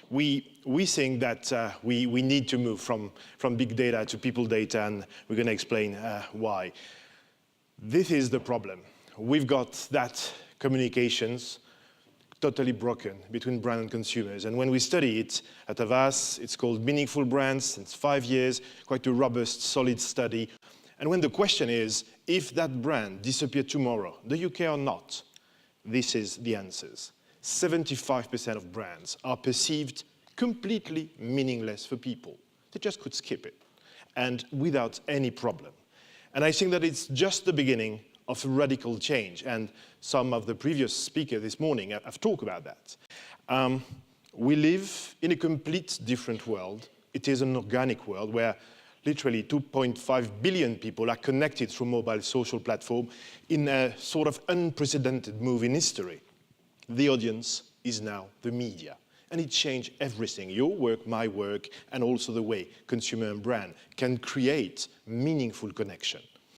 we think that we need to move from big data to people data, and we're going to explain why. This is the problem. We've got that communications totally broken between brand and consumers. And when we study it at Havas, it's called Meaningful Brands. It's 5 years, quite a robust, solid study. And when the question is, if that brand disappeared tomorrow, do you care or not? This is the answers. 75% of brands are perceived completely meaningless for people. They just could skip it, and without any problem. And I think that it's just the beginning of a radical change, and some of the previous speakers this morning have talked about that. We live in a complete different world. It is an organic world where literally 2.5 billion people are connected through mobile social platform in a sort of unprecedented move in history. The audience is now the media, and it changed everything. Your work, my work, and also the way consumer and brand can create meaningful connection.